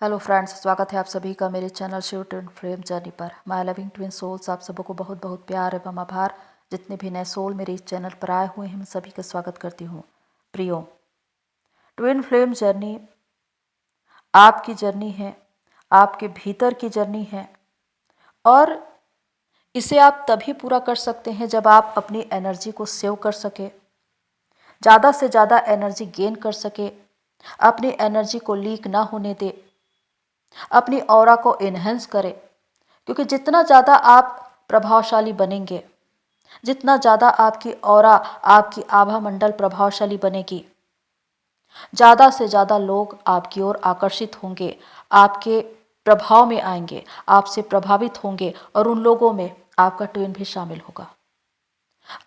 Hello friends, स्वागत है आप सभी का मेरे channel Shiv twin flame journey पर। माय लविंग ट्विन सोल्स, आप सबों को बहुत बहुत प्यार एवं आभार। जितने भी नए सोल मेरे इस चैनल पर आए हुए हैं, मैं सभी का स्वागत करती हूँ। प्रियो, ट्विन फ्लेम जर्नी आपकी जर्नी है, आपके भीतर की जर्नी है और इसे आप तभी पूरा कर सकते हैं जब आप अपनी एनर्जी को सेव कर सके, ज़्यादा से ज़्यादा एनर्जी गेन कर सके, अपनी एनर्जी को लीक ना होने दे, अपनी ऑरा को इन्हेंस करें। क्योंकि जितना ज़्यादा आप प्रभावशाली बनेंगे, जितना ज़्यादा आपकी ऑरा, आपकी आभा मंडल प्रभावशाली बनेगी, ज़्यादा से ज़्यादा लोग आपकी ओर आकर्षित होंगे, आपके प्रभाव में आएंगे, आपसे प्रभावित होंगे और उन लोगों में आपका ट्विन भी शामिल होगा।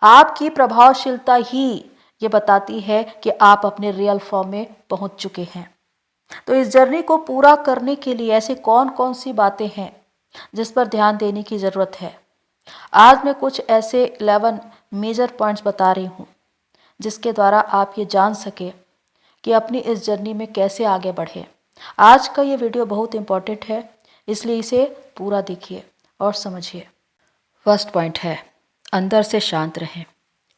आपकी प्रभावशीलता ही ये बताती है कि आप अपने रियल फॉर्म में पहुंच चुके हैं। तो इस जर्नी को पूरा करने के लिए ऐसे कौन कौन सी बातें हैं जिस पर ध्यान देने की ज़रूरत है। आज मैं कुछ ऐसे 11 मेजर पॉइंट्स बता रही हूँ जिसके द्वारा आप ये जान सके कि अपनी इस जर्नी में कैसे आगे बढ़े। आज का ये वीडियो बहुत इम्पॉर्टेंट है, इसलिए इसे पूरा देखिए और समझिए। फर्स्ट पॉइंट है, अंदर से शांत रहें।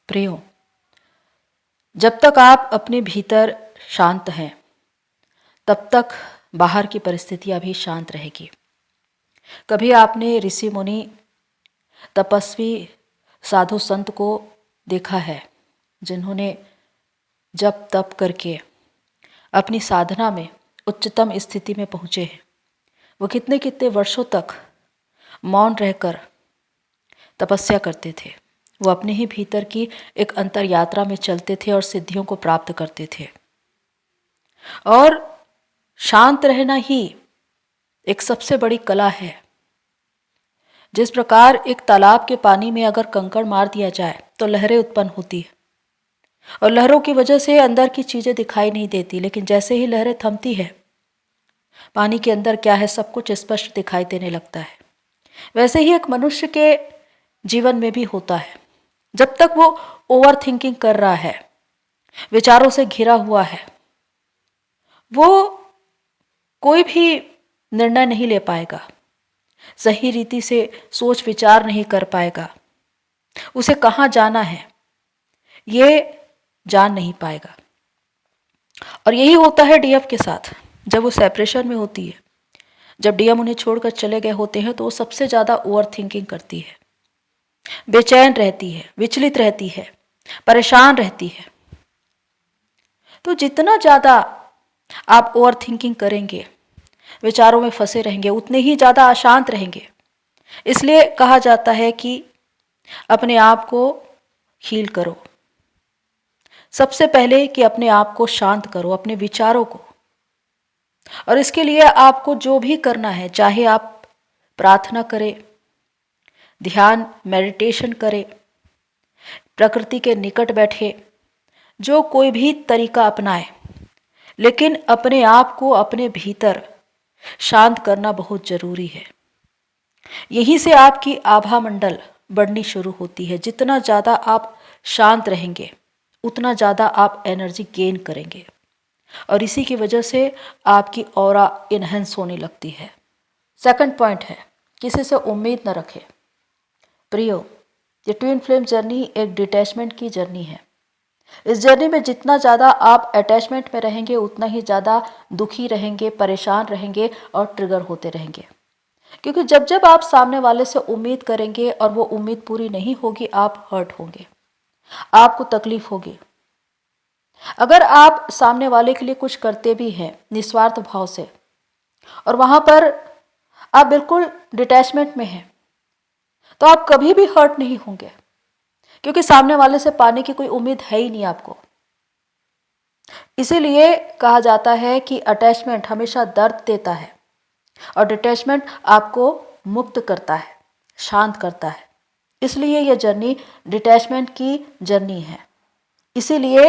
प्रियो, जब तक आप अपने भीतर शांत हैं तब तक बाहर की परिस्थितियां भी शांत रहेगी। कभी आपने ऋषि मुनि, तपस्वी, साधु संत को देखा है जिन्होंने जप तप करके अपनी साधना में उच्चतम स्थिति में पहुँचे हैं। वो कितने कितने वर्षों तक मौन रहकर तपस्या करते थे। वो अपने ही भीतर की एक अंतर यात्रा में चलते थे और सिद्धियों को प्राप्त करते थे। और शांत रहना ही एक सबसे बड़ी कला है। जिस प्रकार एक तालाब के पानी में अगर कंकड़ मार दिया जाए तो लहरें उत्पन्न होती है और लहरों की वजह से अंदर की चीजें दिखाई नहीं देती, लेकिन जैसे ही लहरें थमती है, पानी के अंदर क्या है सब कुछ स्पष्ट दिखाई देने लगता है। वैसे ही एक मनुष्य के जीवन में भी होता है। जब तक वो ओवर थिंकिंग कर रहा है, विचारों से घिरा हुआ है, वो कोई भी निर्णय नहीं ले पाएगा, सही रीति से सोच विचार नहीं कर पाएगा, उसे कहाँ जाना है ये जान नहीं पाएगा। और यही होता है डीएफ के साथ। जब वो सेपरेशन में होती है, जब डीएम उन्हें छोड़कर चले गए होते हैं, तो वो सबसे ज़्यादा ओवर थिंकिंग करती है, बेचैन रहती है, विचलित रहती है, परेशान रहती है। तो जितना ज़्यादा आप ओवर थिंकिंग करेंगे, विचारों में फंसे रहेंगे, उतने ही ज़्यादा अशांत रहेंगे। इसलिए कहा जाता है कि अपने आप को हील करो। सबसे पहले कि अपने आप को शांत करो, अपने विचारों को। और इसके लिए आपको जो भी करना है, चाहे आप प्रार्थना करें, ध्यान मेडिटेशन करें, प्रकृति के निकट बैठे, जो कोई भी तरीका अपनाएं, लेकिन अपने आप को अपने भीतर शांत करना बहुत जरूरी है। यहीं से आपकी आभा मंडल बढ़नी शुरू होती है। जितना ज़्यादा आप शांत रहेंगे, उतना ज़्यादा आप एनर्जी गेन करेंगे और इसी की वजह से आपकी ऑरा इन्हेंस होने लगती है। सेकंड पॉइंट है, किसी से उम्मीद न रखें। प्रियो, ये ट्विन फ्लेम जर्नी एक डिटैचमेंट की जर्नी है। इस जर्नी में जितना ज़्यादा आप अटैचमेंट में रहेंगे, उतना ही ज़्यादा दुखी रहेंगे, परेशान रहेंगे और ट्रिगर होते रहेंगे। क्योंकि जब जब आप सामने वाले से उम्मीद करेंगे और वो उम्मीद पूरी नहीं होगी, आप हर्ट होंगे, आपको तकलीफ होगी। अगर आप सामने वाले के लिए कुछ करते भी हैं निस्वार्थ भाव से और वहां पर आप बिल्कुल डिटैचमेंट में हैं, तो आप कभी भी हर्ट नहीं होंगे, क्योंकि सामने वाले से पाने की कोई उम्मीद है ही नहीं आपको। इसीलिए कहा जाता है कि अटैचमेंट हमेशा दर्द देता है और डिटैचमेंट आपको मुक्त करता है, शांत करता है। इसलिए यह जर्नी डिटैचमेंट की जर्नी है। इसीलिए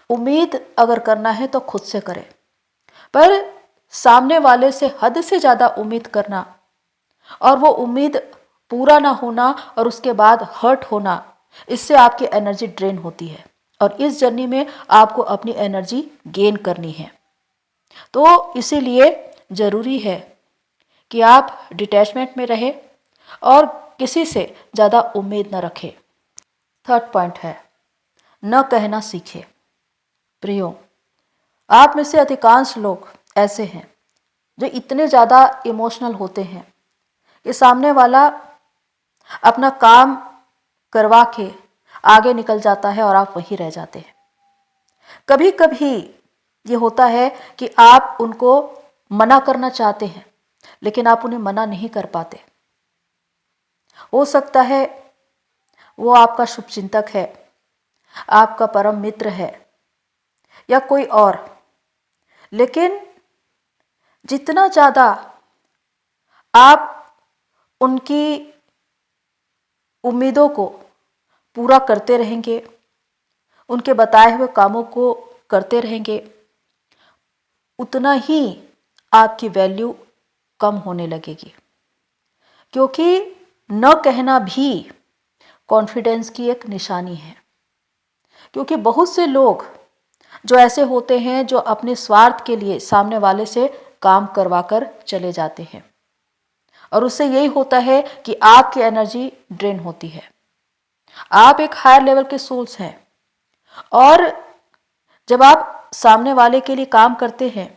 उम्मीद अगर करना है तो खुद से करें, पर सामने वाले से हद से ज़्यादा उम्मीद करना और वो उम्मीद पूरा ना होना और उसके बाद हर्ट होना, इससे आपकी एनर्जी ड्रेन होती है और इस जर्नी में आपको अपनी एनर्जी गेन करनी है। तो इसीलिए ज़रूरी है कि आप डिटैचमेंट में रहें और किसी से ज़्यादा उम्मीद न रखें। थर्ड पॉइंट है, न कहना सीखें। प्रियो, आप में से अधिकांश लोग ऐसे हैं जो इतने ज़्यादा इमोशनल होते हैं कि सामने वाला अपना काम करवा के आगे निकल जाता है और आप वहीं रह जाते हैं। कभी कभी ये होता है कि आप उनको मना करना चाहते हैं लेकिन आप उन्हें मना नहीं कर पाते। हो सकता है वो आपका शुभचिंतक है, आपका परम मित्र है या कोई और, लेकिन जितना ज़्यादा आप उनकी उम्मीदों को पूरा करते रहेंगे, उनके बताए हुए कामों को करते रहेंगे, उतना ही आपकी वैल्यू कम होने लगेगी। क्योंकि न कहना भी कॉन्फिडेंस की एक निशानी है। क्योंकि बहुत से लोग जो ऐसे होते हैं जो अपने स्वार्थ के लिए सामने वाले से काम करवा कर चले जाते हैं और उससे यही होता है कि आपकी एनर्जी ड्रेन होती है। आप एक हायर लेवल के सोल्स हैं और जब आप सामने वाले के लिए काम करते हैं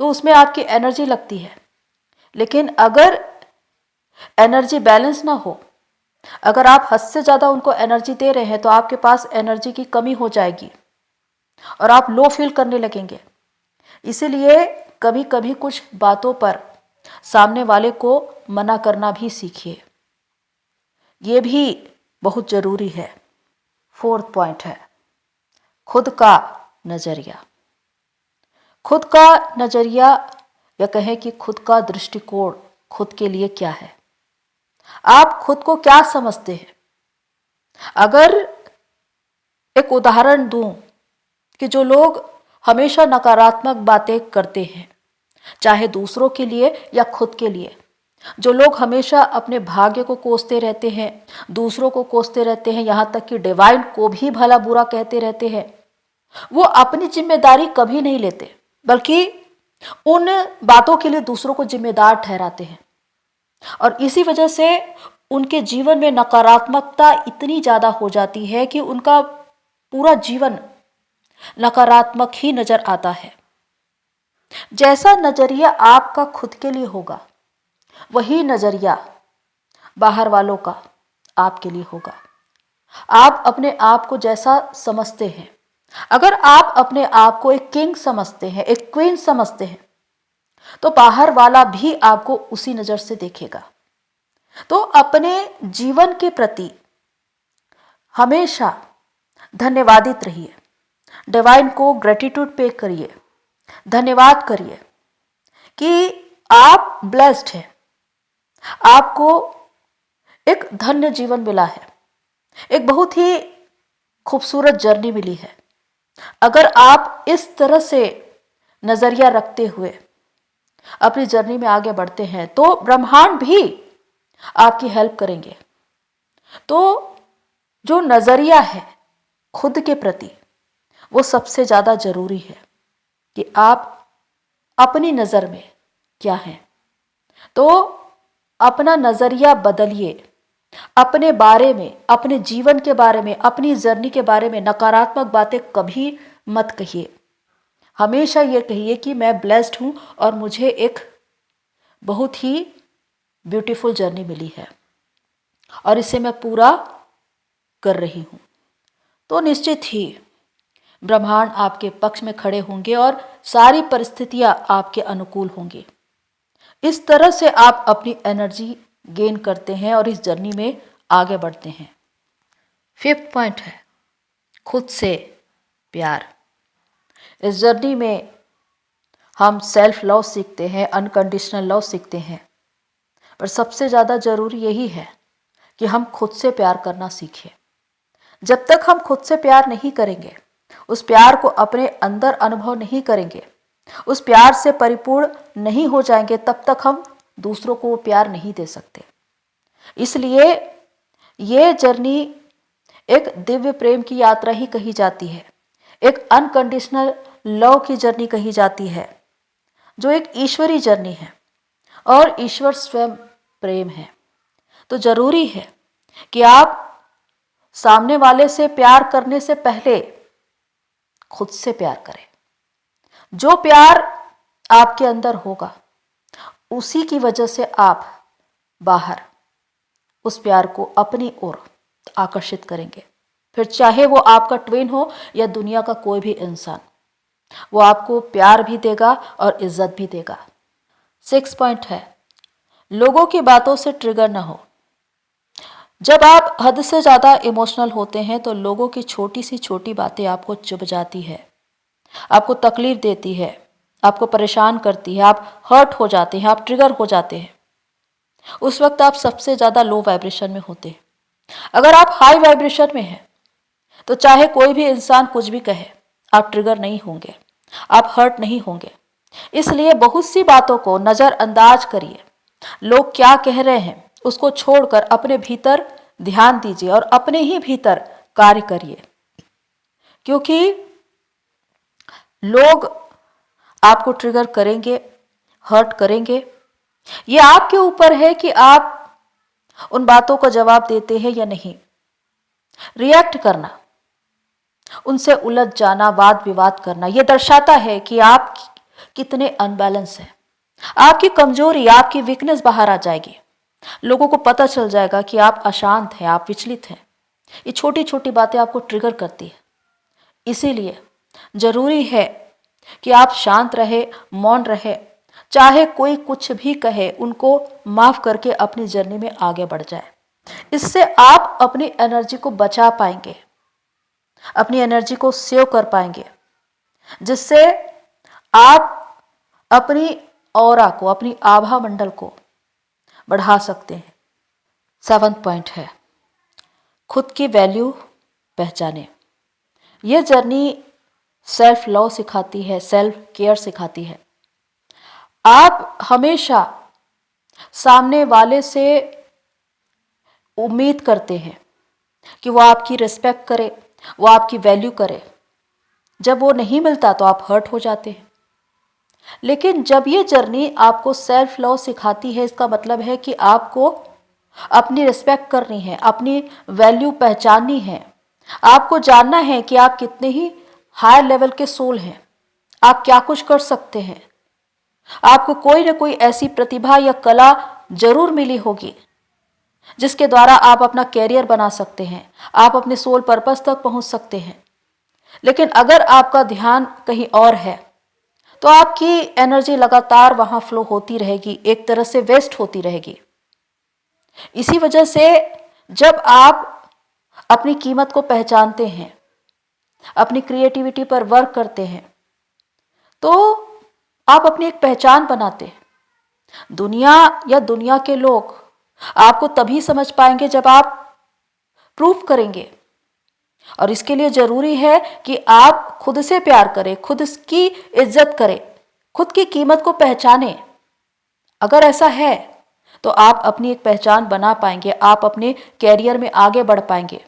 तो उसमें आपकी एनर्जी लगती है, लेकिन अगर एनर्जी बैलेंस ना हो, अगर आप हद से ज़्यादा उनको एनर्जी दे रहे हैं तो आपके पास एनर्जी की कमी हो जाएगी और आप लो फील करने लगेंगे। इसीलिए कभी कभी कुछ बातों पर सामने वाले को मना करना भी सीखिए, ये भी बहुत ज़रूरी है। फोर्थ पॉइंट है, खुद का नज़रिया। खुद का नज़रिया या कहें कि खुद का दृष्टिकोण खुद के लिए क्या है, आप खुद को क्या समझते हैं। अगर एक उदाहरण दूं कि जो लोग हमेशा नकारात्मक बातें करते हैं, चाहे दूसरों के लिए या खुद के लिए, जो लोग हमेशा अपने भाग्य को कोसते रहते हैं, दूसरों को कोसते रहते हैं, यहाँ तक कि डिवाइन को भी भला बुरा कहते रहते हैं, वो अपनी जिम्मेदारी कभी नहीं लेते बल्कि उन बातों के लिए दूसरों को जिम्मेदार ठहराते हैं। और इसी वजह से उनके जीवन में नकारात्मकता इतनी ज़्यादा हो जाती है कि उनका पूरा जीवन नकारात्मक ही नजर आता है। जैसा नजरिया आपका खुद के लिए होगा वही नजरिया बाहर वालों का आपके लिए होगा। आप अपने आप को जैसा समझते हैं, अगर आप अपने आप को एक किंग समझते हैं, एक क्वीन समझते हैं, तो बाहर वाला भी आपको उसी नजर से देखेगा। तो अपने जीवन के प्रति हमेशा धन्यवादित रहिए, डिवाइन को ग्रेटिट्यूड पे करिए, धन्यवाद करिए कि आप ब्लेस्ड हैं, आपको एक धन्य जीवन मिला है, एक बहुत ही खूबसूरत जर्नी मिली है। अगर आप इस तरह से नजरिया रखते हुए अपनी जर्नी में आगे बढ़ते हैं तो ब्रह्मांड भी आपकी हेल्प करेंगे। तो जो नजरिया है खुद के प्रति वो सबसे ज़्यादा जरूरी है कि आप अपनी नज़र में क्या हैं। तो अपना नज़रिया बदलिए, अपने बारे में, अपने जीवन के बारे में, अपनी जर्नी के बारे में नकारात्मक बातें कभी मत कहिए। हमेशा ये कहिए कि मैं ब्लेस्ड हूँ और मुझे एक बहुत ही ब्यूटीफुल जर्नी मिली है और इसे मैं पूरा कर रही हूँ। तो निश्चित ही ब्रह्मांड आपके पक्ष में खड़े होंगे और सारी परिस्थितियाँ आपके अनुकूल होंगी। इस तरह से आप अपनी एनर्जी गेन करते हैं और इस जर्नी में आगे बढ़ते हैं। फिफ्थ पॉइंट है खुद से प्यार। इस जर्नी में हम सेल्फ लव सीखते हैं, अनकंडीशनल लव सीखते हैं, पर सबसे ज़्यादा ज़रूरी यही है कि हम खुद से प्यार करना सीखें। जब तक हम खुद से प्यार नहीं करेंगे, उस प्यार को अपने अंदर अनुभव नहीं करेंगे, उस प्यार से परिपूर्ण नहीं हो जाएंगे, तब तक हम दूसरों को वो प्यार नहीं दे सकते। इसलिए ये जर्नी एक दिव्य प्रेम की यात्रा ही कही जाती है, एक अनकंडीशनल लव की जर्नी कही जाती है, जो एक ईश्वरी जर्नी है और ईश्वर स्वयं प्रेम है। तो जरूरी है कि आप सामने वाले से प्यार करने से पहले खुद से प्यार करें। जो प्यार आपके अंदर होगा उसी की वजह से आप बाहर उस प्यार को अपनी ओर आकर्षित करेंगे। फिर चाहे वो आपका ट्विन हो या दुनिया का कोई भी इंसान, वो आपको प्यार भी देगा और इज्जत भी देगा। 6 पॉइंट है, लोगों की बातों से ट्रिगर ना हो। जब आप हद से ज़्यादा इमोशनल होते हैं तो लोगों की छोटी सी छोटी बातें आपको चुभ जाती है, आपको तकलीफ देती है, आपको परेशान करती है, आप हर्ट हो जाते हैं, आप ट्रिगर हो जाते हैं। उस वक्त आप सबसे ज़्यादा लो वाइब्रेशन में होते हैं। अगर आप हाई वाइब्रेशन में हैं तो चाहे कोई भी इंसान कुछ भी कहे, आप ट्रिगर नहीं होंगे, आप हर्ट नहीं होंगे। इसलिए बहुत सी बातों को नज़रअंदाज करिए। लोग क्या कह रहे हैं उसको छोड़कर अपने भीतर ध्यान दीजिए और अपने ही भीतर कार्य करिए, क्योंकि लोग आपको ट्रिगर करेंगे, हर्ट करेंगे। ये आपके ऊपर है कि आप उन बातों का जवाब देते हैं या नहीं। रिएक्ट करना, उनसे उलझ जाना, वाद विवाद करना, यह दर्शाता है कि आप कितने अनबैलेंस हैं। आपकी कमजोरी, आपकी वीकनेस बाहर आ जाएगी। लोगों को पता चल जाएगा कि आप अशांत हैं, आप विचलित हैं। ये छोटी छोटी बातें आपको ट्रिगर करती है। इसीलिए जरूरी है कि आप शांत रहे, मौन रहे। चाहे कोई कुछ भी कहे, उनको माफ करके अपनी जर्नी में आगे बढ़ जाए। इससे आप अपनी एनर्जी को बचा पाएंगे, अपनी एनर्जी को सेव कर पाएंगे, जिससे आप अपनी ऑरा को, अपनी आभा मंडल को बढ़ा सकते हैं। 7 पॉइंट है, खुद की वैल्यू पहचाने। यह जर्नी सेल्फ लव सिखाती है, सेल्फ केयर सिखाती है। आप हमेशा सामने वाले से उम्मीद करते हैं कि वो आपकी रिस्पेक्ट करे, वो आपकी वैल्यू करे। जब वो नहीं मिलता तो आप हर्ट हो जाते हैं। लेकिन जब ये जर्नी आपको सेल्फ लव सिखाती है, इसका मतलब है कि आपको अपनी रिस्पेक्ट करनी है, अपनी वैल्यू पहचाननी है। आपको जानना है कि आप कितने ही हाई लेवल के सोल हैं, आप क्या कुछ कर सकते हैं। आपको कोई ना कोई ऐसी प्रतिभा या कला जरूर मिली होगी जिसके द्वारा आप अपना कैरियर बना सकते हैं, आप अपने सोल पर्पस तक पहुंच सकते हैं। लेकिन अगर आपका ध्यान कहीं और है तो आपकी एनर्जी लगातार वहां फ्लो होती रहेगी, एक तरह से वेस्ट होती रहेगी। इसी वजह से जब आप अपनी कीमत को पहचानते हैं, अपनी क्रिएटिविटी पर वर्क करते हैं, तो आप अपनी एक पहचान बनाते हैं। दुनिया या दुनिया के लोग आपको तभी समझ पाएंगे जब आप प्रूव करेंगे। और इसके लिए जरूरी है कि आप खुद से प्यार करें, खुद की इज्जत करें, खुद की कीमत को पहचानें। अगर ऐसा है तो आप अपनी एक पहचान बना पाएंगे, आप अपने कैरियर में आगे बढ़ पाएंगे,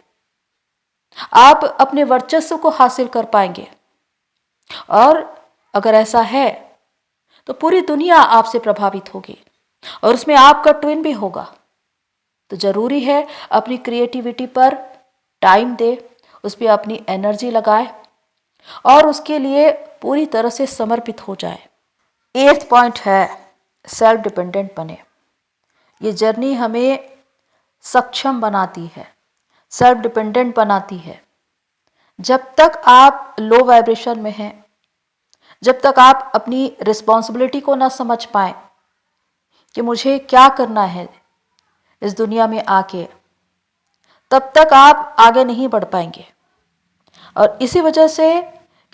आप अपने वर्चस्व को हासिल कर पाएंगे। और अगर ऐसा है तो पूरी दुनिया आपसे प्रभावित होगी और उसमें आपका ट्विन भी होगा। तो जरूरी है अपनी क्रिएटिविटी पर टाइम दे, उस पर अपनी एनर्जी लगाए और उसके लिए पूरी तरह से समर्पित हो जाए। 8 पॉइंट है, सेल्फ डिपेंडेंट बने। ये जर्नी हमें सक्षम बनाती है, सेल्फ डिपेंडेंट बनाती है। जब तक आप लो वाइब्रेशन में हैं, जब तक आप अपनी रिस्पॉन्सिबिलिटी को ना समझ पाए कि मुझे क्या करना है इस दुनिया में आके, तब तक आप आगे नहीं बढ़ पाएंगे। और इसी वजह से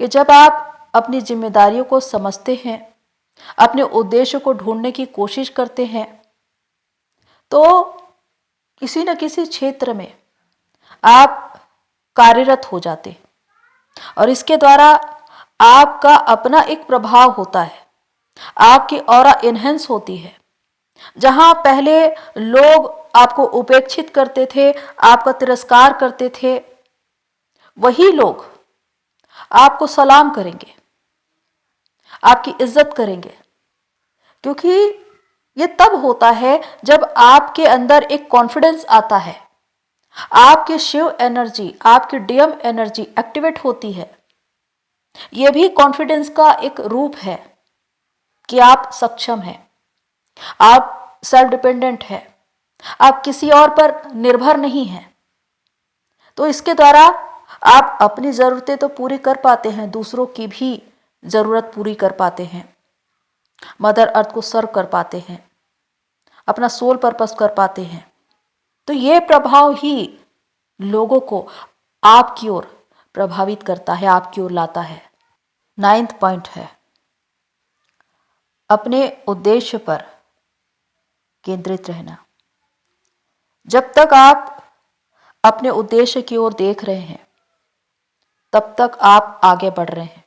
कि जब आप अपनी जिम्मेदारियों को समझते हैं, अपने उद्देश्य को ढूंढने की कोशिश करते हैं, तो किसी न किसी क्षेत्र में आप कार्यरत हो जाते हैं और इसके द्वारा आपका अपना एक प्रभाव होता है, आपकी ऑरा इनहेंस होती है। जहां पहले लोग आपको उपेक्षित करते थे, आपका तिरस्कार करते थे, वही लोग आपको सलाम करेंगे, आपकी इज्जत करेंगे। क्योंकि ये तब होता है जब आपके अंदर एक कॉन्फिडेंस आता है, आपकी शिव एनर्जी, आपकी डीएम एनर्जी एक्टिवेट होती है। यह भी कॉन्फिडेंस का एक रूप है कि आप सक्षम हैं, आप सेल्फ डिपेंडेंट हैं, आप किसी और पर निर्भर नहीं हैं। तो इसके द्वारा आप अपनी ज़रूरतें तो पूरी कर पाते हैं, दूसरों की भी ज़रूरत पूरी कर पाते हैं, मदर अर्थ को सर्व कर पाते हैं, अपना सोल पर्पस कर पाते हैं। तो ये प्रभाव ही लोगों को आपकी ओर प्रभावित करता है, आपकी ओर लाता है। 9th पॉइंट है अपने उद्देश्य पर केंद्रित रहना। जब तक आप अपने उद्देश्य की ओर देख रहे हैं तब तक आप आगे बढ़ रहे हैं।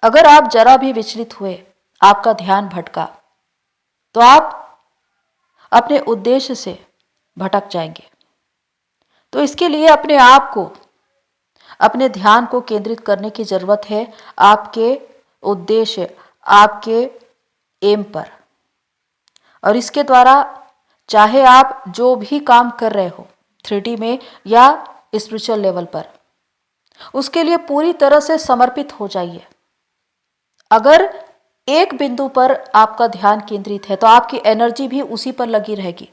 अगर आप जरा भी विचलित हुए, आपका ध्यान भटका, तो आप अपने उद्देश्य से भटक जाएंगे। तो इसके लिए अपने आप को, अपने ध्यान को केंद्रित करने की जरूरत है आपके उद्देश्य, आपके एम पर। और इसके द्वारा चाहे आप जो भी काम कर रहे हो 3D में या स्पिरिचुअल लेवल पर, उसके लिए पूरी तरह से समर्पित हो जाइए। अगर एक बिंदु पर आपका ध्यान केंद्रित है तो आपकी एनर्जी भी उसी पर लगी रहेगी।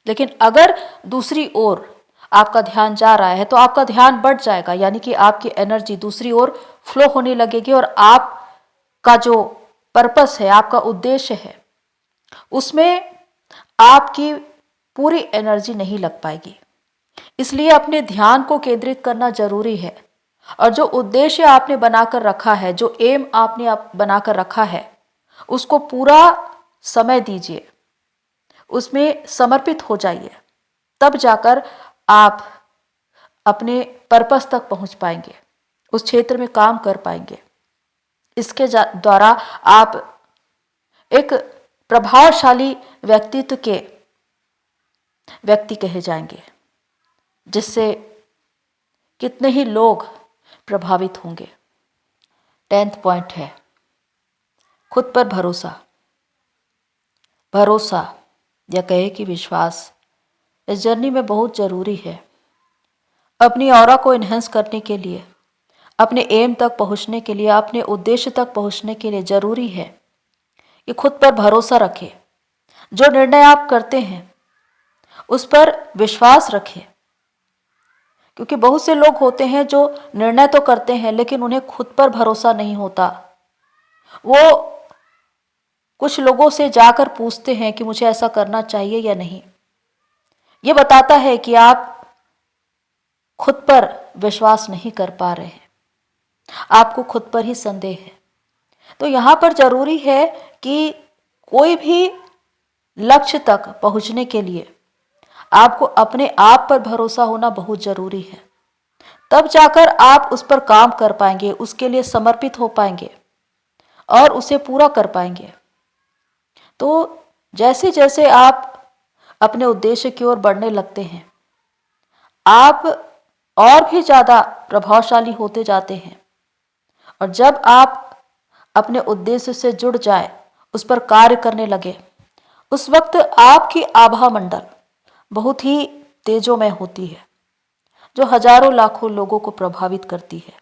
लेकिन अगर दूसरी ओर आपका ध्यान जा रहा है तो आपका ध्यान बढ़ जाएगा, यानी कि आपकी एनर्जी दूसरी ओर फ्लो होने लगेगी और आपका जो पर्पस है, आपका उद्देश्य है, उसमें आपकी पूरी एनर्जी नहीं लग पाएगी। इसलिए अपने ध्यान को केंद्रित करना जरूरी है। और जो उद्देश्य आपने बनाकर रखा है, जो एम आपने बनाकर रखा है, उसको पूरा समय दीजिए, उसमें समर्पित हो जाइए। तब जाकर आप अपने पर्पस तक पहुंच पाएंगे, उस क्षेत्र में काम कर पाएंगे। इसके द्वारा आप एक प्रभावशाली व्यक्तित्व के व्यक्ति कहे जाएंगे, जिससे कितने ही लोग प्रभावित होंगे। 10th पॉइंट है खुद पर भरोसा। भरोसा या कहे कि विश्वास इस जर्नी में बहुत ज़रूरी है। अपनी ऑरा को इन्हेंस करने के लिए, अपने एम तक पहुंचने के लिए, अपने उद्देश्य तक पहुंचने के लिए ज़रूरी है कि खुद पर भरोसा रखें। जो निर्णय आप करते हैं उस पर विश्वास रखें, क्योंकि बहुत से लोग होते हैं जो निर्णय तो करते हैं लेकिन उन्हें खुद पर भरोसा नहीं होता। वो कुछ लोगों से जाकर पूछते हैं कि मुझे ऐसा करना चाहिए या नहीं। ये बताता है कि आप खुद पर विश्वास नहीं कर पा रहे हैं, आपको खुद पर ही संदेह है। तो यहाँ पर जरूरी है कि कोई भी लक्ष्य तक पहुँचने के लिए आपको अपने आप पर भरोसा होना बहुत जरूरी है। तब जाकर आप उस पर काम कर पाएंगे, उसके लिए समर्पित हो पाएंगे और उसे पूरा कर पाएंगे। तो जैसे जैसे आप अपने उद्देश्य की ओर बढ़ने लगते हैं, आप और भी ज़्यादा प्रभावशाली होते जाते हैं। और जब आप अपने उद्देश्य से जुड़ जाए, उस पर कार्य करने लगे, उस वक्त आपकी आभा मंडल बहुत ही तेजोमय होती है, जो हजारों लाखों लोगों को प्रभावित करती है।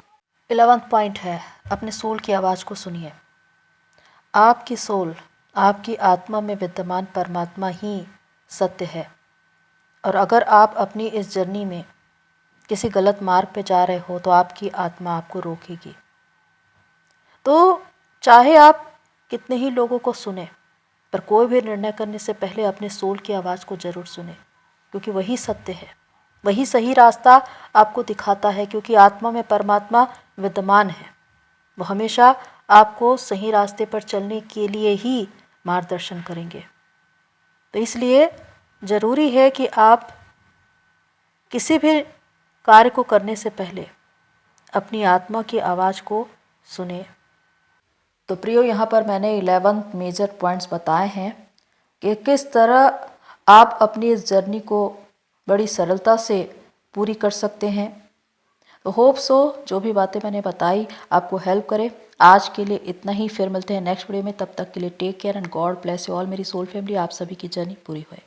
11th पॉइंट है अपने सोल की आवाज़ को सुनिए। आपकी सोल, आपकी आत्मा में विद्यमान परमात्मा ही सत्य है। और अगर आप अपनी इस जर्नी में किसी गलत मार्ग पे जा रहे हो तो आपकी आत्मा आपको रोकेगी। तो चाहे आप कितने ही लोगों को सुने, पर कोई भी निर्णय करने से पहले अपने सोल की आवाज़ को ज़रूर सुने, क्योंकि वही सत्य है, वही सही रास्ता आपको दिखाता है। क्योंकि आत्मा में परमात्मा विद्यमान है, वो हमेशा आपको सही रास्ते पर चलने के लिए ही मार्गदर्शन करेंगे। तो इसलिए ज़रूरी है कि आप किसी भी कार्य को करने से पहले अपनी आत्मा की आवाज़ को सुने। तो प्रियो, यहाँ पर मैंने 11 मेजर पॉइंट्स बताए हैं कि किस तरह आप अपनी इस जर्नी को बड़ी सरलता से पूरी कर सकते हैं। तो होप सो जो भी बातें मैंने बताई आपको हेल्प करे। आज के लिए इतना ही, फिर मिलते हैं नेक्स्ट वीडियो में। तब तक के लिए take care and God bless you all. मेरी सोल फैमिली, आप सभी की जर्नी पूरी होए।